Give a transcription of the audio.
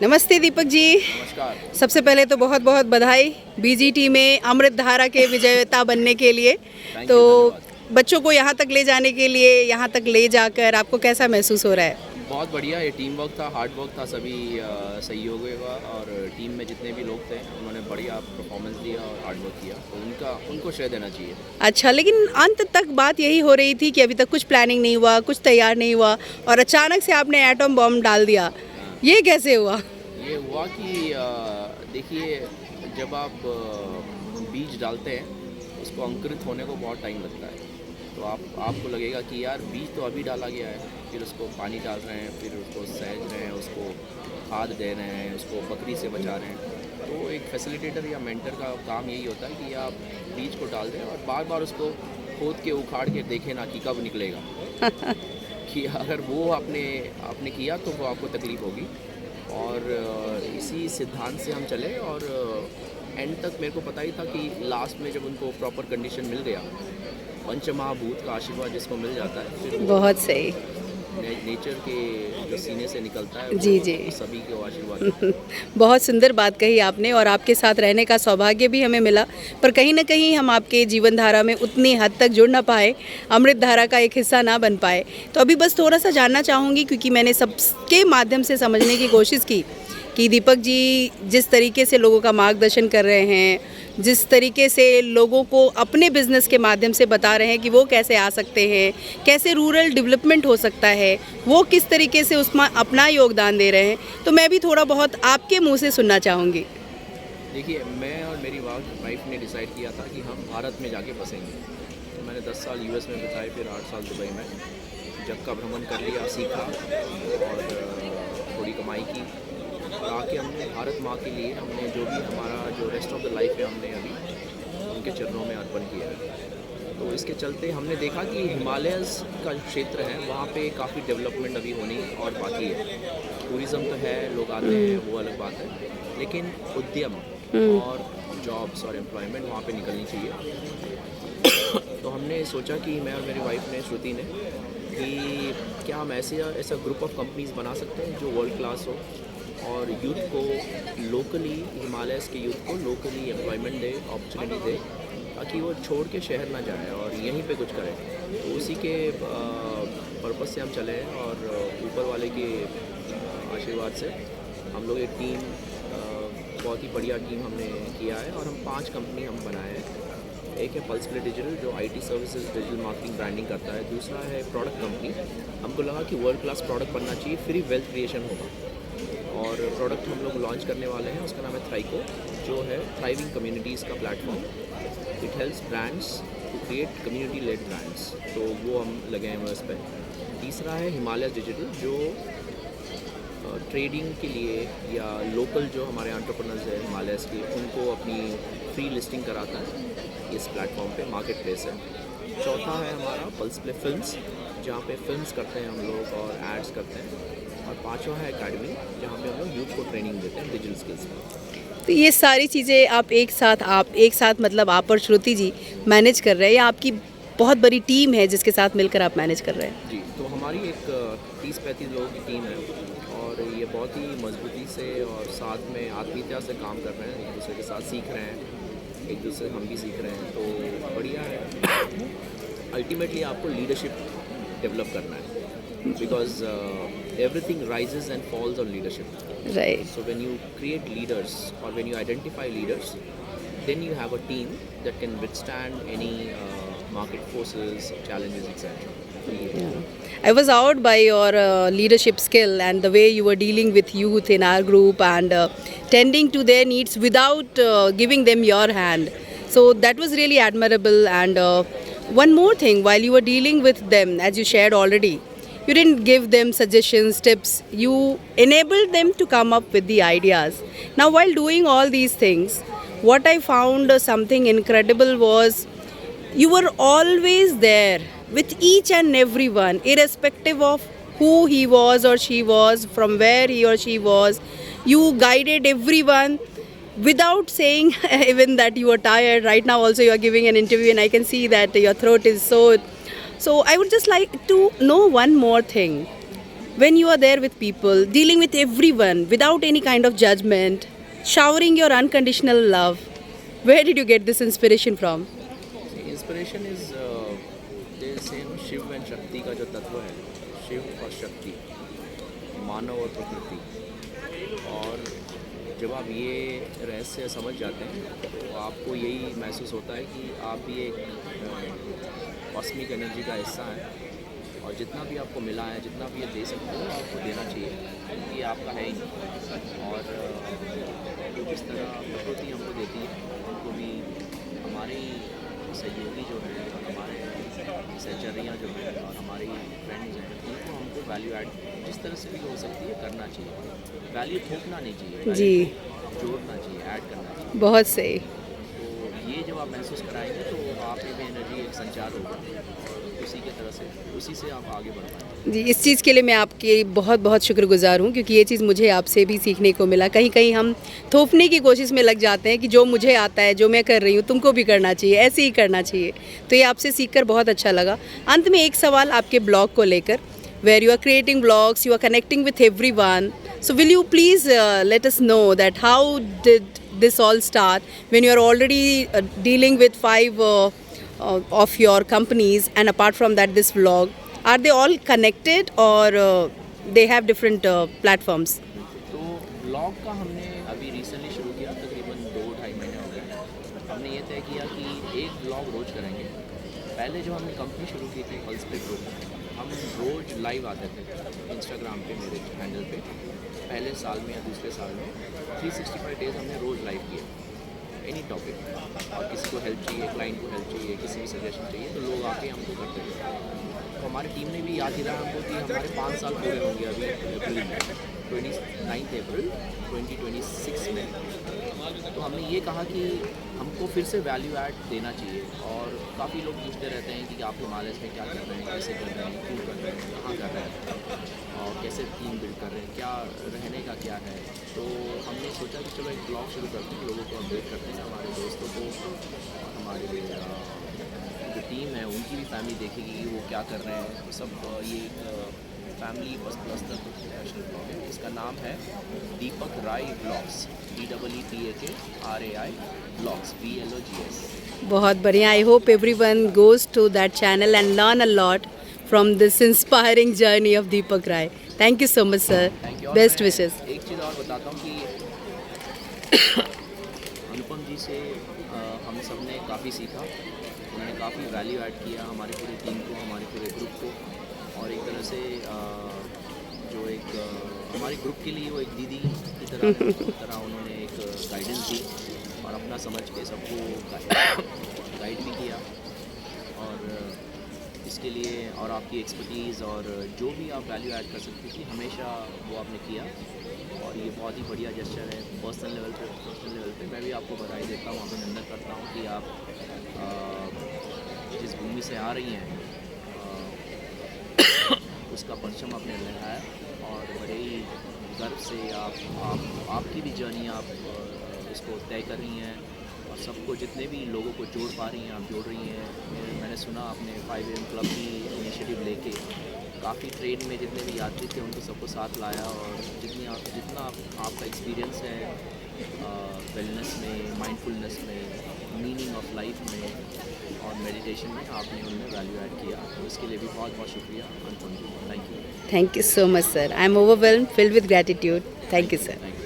नमस्ते दीपक जी। नमस्कार। सबसे पहले तो बहुत बहुत बधाई बीजीटी में अमृत धारा के विजेता बनने के लिए। थैंक तो यू, धन्यवाद। बच्चों को यहाँ तक ले जाने के लिए, यहाँ तक ले जाकर आपको कैसा महसूस हो रहा है? बहुत बढ़िया, ये टीम वर्क था, हार्ड वर्क था, सभी सहयोग हुआ और टीम में जितने भी लोग थे उन्होंने बढ़िया परफॉर्मेंस दिया और हार्ड वर्क किया, तो उनको श्रेय देना चाहिए। अच्छा, लेकिन अंत तक बात यही हो रही थी कि अभी तक कुछ प्लानिंग नहीं हुआ, कुछ तैयार नहीं हुआ और अचानक से आपने एटम बॉम्ब डाल दिया। ये कैसे हुआ? ये हुआ कि देखिए, जब आप बीज डालते हैं उसको अंकुरित होने को बहुत टाइम लगता है, तो आपको लगेगा कि यार बीज तो अभी डाला गया है, फिर उसको पानी डाल रहे हैं, फिर उसको सहज रहे हैं, उसको खाद दे रहे हैं, उसको बकरी से बचा रहे हैं। तो एक फैसिलिटेटर या मेंटर का काम यही होता है कि आप बीज को डाल दें और बार बार उसको खोद के उखाड़ के देखें ना कि कब निकलेगा कि अगर वो आपने किया तो वो आपको तकलीफ़ होगी। और इसी सिद्धांत से हम चले और एंड तक मेरे को पता ही था कि लास्ट में जब उनको प्रॉपर कंडीशन मिल गया, पंचमहाभूत का आशीर्वाद जिसको मिल जाता है, फिर बहुत सही। नेचर के जो सीने से निकलता है जी वो जी। सभी को आशीर्वाद। बहुत सुंदर बात कही आपने और आपके साथ रहने का सौभाग्य भी हमें मिला, पर कहीं ना कहीं हम आपके जीवन धारा में उतनी हद तक जुड़ ना पाए, अमृत धारा का एक हिस्सा ना बन पाए। तो अभी बस थोड़ा सा जानना चाहूँगी, क्योंकि मैंने सबके माध्यम से समझने की कोशिश की कि दीपक जी जिस तरीके से लोगों का मार्गदर्शन कर रहे हैं, जिस तरीके से लोगों को अपने बिजनेस के माध्यम से बता रहे हैं कि वो कैसे आ सकते हैं, कैसे रूरल डेवलपमेंट हो सकता है, वो किस तरीके से उसमें अपना योगदान दे रहे हैं, तो मैं भी थोड़ा बहुत आपके मुंह से सुनना चाहूँगी। देखिए, मैं और मेरी वाइफ ने डिसाइड किया था कि हम भारत में जाके बसेंगे। तो मैंने 10 साल यूएस में बिताए, फिर 8 साल दुबई में, जग का भ्रमण कर लिया, सीखा और थोड़ी कमाई की। आके हमने भारत माँ के लिए हमने जो भी हमारा जो रेस्ट ऑफ द लाइफ है हमने अभी उनके चरणों में अर्पण किया है। तो इसके चलते हमने देखा कि हिमालयस का जो क्षेत्र है वहाँ पे काफ़ी डेवलपमेंट अभी होनी और बाकी है। टूरिज़्म तो है, लोग आते हैं, वो अलग बात है, लेकिन उद्यम और जॉब्स और एम्प्लॉयमेंट वहाँ पे निकलनी चाहिए। तो हमने सोचा कि मैं और मेरी वाइफ ने, श्रुति ने, कि क्या हम ऐसा ग्रुप ऑफ कंपनीज बना सकते हैं जो वर्ल्ड क्लास हो और यूथ को लोकली, हिमालयस के यूथ को लोकली एम्प्लॉयमेंट दे, अपॉर्चुनिटी दे, ताकि वो छोड़ के शहर ना जाए और यहीं पे कुछ करें। तो उसी के पर्पस से हम चले और ऊपर वाले के आशीर्वाद से हम लोग एक टीम, बहुत ही बढ़िया टीम हमने किया है और हम 5 कंपनी हम बनाए हैं। एक है पल्स प्ले डिजिटल जो IT services, digital marketing, branding करता है। दूसरा है प्रोडक्ट कंपनी, हमको लगा कि वर्ल्ड क्लास प्रोडक्ट बनना चाहिए, फिर ही वेल्थ क्रिएशन होगा। और प्रोडक्ट हम लोग लॉन्च करने वाले हैं, उसका नाम है थ्राइको, जो है थ्राइविंग कम्युनिटीज़ का platform. It helps brands to create community led brands, तो वो हम लगे हैं उस पर। तीसरा है हिमालय डिजिटल, जो ट्रेडिंग के लिए या लोकल जो हमारे एंटरप्रेन्योर्स हैं हिमालयस के, उनको अपनी फ्री लिस्टिंग कराता है इस प्लेटफॉर्म पे, मार्केट प्लेस है। चौथा है हमारा पल्स प्ले फिल्म्स, जहाँ पे फिल्म्स करते हैं हम लोग और एड्स करते हैं। और पांचवा है एकेडमी, जहाँ पे हम लोग यूथ को ट्रेनिंग देते हैं डिजिटल स्किल्स में। तो ये सारी चीज़ें आप एक साथ मतलब आप और श्रुति जी मैनेज कर रहे हैं, या आपकी बहुत बड़ी टीम है जिसके साथ मिलकर आप मैनेज कर रहे हैं? जी, तो हमारी एक 30-35 लोगों की टीम है और ये बहुत ही मजबूती से और साथ में आत्मीयता से काम कर रहे हैं, एक दूसरे के साथ सीख रहे हैं, एक दूसरे हम भी सीख रहे हैं, तो बढ़िया है। अल्टीमेटली आपको लीडरशिप डेवलप करना है, because everything rises and falls on leadership. Right. So when you create leaders or when you identify leaders, then you have a team that can withstand any market forces, challenges, etc. I was awed by your leadership skill and the way you were dealing with youth in our group and tending to their needs without giving them your hand. So that was really admirable. And one more thing, while you were dealing with them, as you shared already, you didn't give them suggestions, tips. You enabled them to come up with the ideas. Now, while doing all these things, what I found something incredible was you were always there with each and everyone, irrespective of who he was or she was, from where he or she was. You guided everyone without saying even that you were tired. Right now also you are giving an interview and I can see that your throat is so. So I would just like to know one more thing. when you are there with people, dealing with everyone without any kind of judgment, showering your unconditional love, where did you get this inspiration from? Inspiration is जैसे Shiv and शक्ति का जो तत्व है, शिव और शक्ति, मानव और प्रकृति। और जब आप ये रहस्य समझ जाते हैं तो आपको यही महसूस होता है कि आप भी एक कॉस्मिक एनर्जी का हिस्सा है, और जितना भी आपको मिला है, जितना भी ये दे सकते हो आपको देना चाहिए, क्योंकि ये आपका है ही नहीं। और जिस तरह प्रकृति हमको देती है, हमको भी हमारे सहयोगी जो हैं और हमारे सहचर्या जो हैं और हमारी फ्रेंड्स हैं, उनको हमको वैल्यू ऐड जिस तरह से भी हो सकती है करना चाहिए। वैल्यू थोपना नहीं चाहिए, जी, जोड़ना चाहिए, ऐड करना चाहिए। बहुत सही। तो ये जब आप महसूस कराएंगे तो आप में भी एनर्जी एक संचार होगा, और उसी के तरह से उसी से आप आगे बढ़ पाएंगे। जी, इस चीज़ के लिए मैं आपकी बहुत बहुत शुक्रगुजार हूँ, क्योंकि ये चीज़ मुझे आपसे भी सीखने को मिला। कहीं कहीं हम थोपने की कोशिश में लग जाते हैं कि जो मुझे आता है, जो मैं कर रही हूँ, तुमको भी करना चाहिए, ऐसे ही करना चाहिए। तो ये आपसे सीखकर बहुत अच्छा लगा। अंत में एक सवाल आपके ब्लॉग को लेकर, where you are creating vlogs, you are connecting with everyone. So will you please let us know that how did this all start when you are already dealing with 5 of your companies, and apart from that this vlog, are they all connected or they have different platforms? तो blog का हमने अभी recently शुरू किया, तकरीबन 2-2.5 महीने हो गए। हमने ये तय किया कि एक ब्लॉग रोज़ करेंगे। पहले जो हमने कंपनी शुरू की थी पल्सपिट ग्रुप, हम रोज़ लाइव आते थे इंस्टाग्राम पे, मेरे हैंडल पे। पहले साल में या दूसरे साल में 365 डेज़ हमने रोज़ लाइव किए, एनी टॉपिक। और किसी को हेल्प चाहिए, क्लाइंट को हेल्प चाहिए, किसी भी सजेशन चाहिए, तो लोग आके हमको करते थे। तो हमारी टीम ने भी याद दिलाया हमको कि हमारे 5 साल पूरे होंगे अभी अप्रैल में, 29 अप्रैल 2026 में। तो हमने ये कहा कि हमको फिर से वैल्यू ऐड देना चाहिए। और काफ़ी लोग पूछते रहते हैं कि आप हिमालयस में क्या कर रहे हैं, कैसे कर रहे हैं, क्यों कर रहे हैं, कहाँ कर रहे हैं, और कैसे टीम बिल्ड कर रहे हैं, क्या रहने का क्या है। तो हमने सोचा कि चलो एक ब्लॉग शुरू करते हैं, लोगों को अपडेट करते हैं, हमारे दोस्तों को, हमारे जो टीम है उनकी भी फैमिली देखेगी कि वो क्या कर रहे हैं। सब ये फैमिली पर्सनल प्रोफेशनल ब्लॉग है। इसका नाम है Deepak Rai blogs, DEEPAKRAI blogs, BLOGS। बहुत बढ़िया। I hope everyone goes to that channel and learn a lot from this inspiring journey of Deepak Rai. Thank you so much, sir. Thank you। Best wishes. एक चीज़ और बताता हूँ कि अनुपम जी से हम सब ने काफ़ी सीखा। उन्होंने काफ़ी वैल्यू ऐड किया हमारी पूरी टीम को, हमारे पूरे ग्रुप को। और एक तरह से जो एक हमारे ग्रुप के लिए वो एक दीदी की तरह उन्होंने एक गाइडेंस दी, और अपना समझ के सबको गाइड भी किया। और इसके लिए और आपकी एक्सपर्टीज़ और जो भी आप वैल्यू ऐड कर सकते थी, हमेशा वो आपने किया। और ये बहुत ही बढ़िया जेस्चर है। पर्सनल लेवल पे मैं भी आपको बधाई देता हूँ, अभिनंदन करता हूँ कि आप जिस भूमि से आ रही हैं उसका परचम आपने लहराया, और बड़े ही गर्व से आपकी भी जर्नी आप इसको तय कर रही हैं, और सबको जितने भी लोगों को जोड़ पा रही हैं आप जोड़ रही हैं। मैंने सुना आपने 5 AM क्लब की इनिशिएटिव लेके काफ़ी ट्रेन में जितने भी यात्री थे उनको सबको साथ लाया, और जितना आपका एक्सपीरियंस है वेलनेस में, माइंडफुलनेस में, मीनिंग ऑफ लाइफ में और मेडिटेशन में आपने उनमें वैल्यू ऐड किया। तो इसके लिए भी बहुत बहुत शुक्रिया Anupam ji. Thank you. Thank you so much, sir. I am overwhelmed, filled with gratitude. Thank you, sir. Thank you.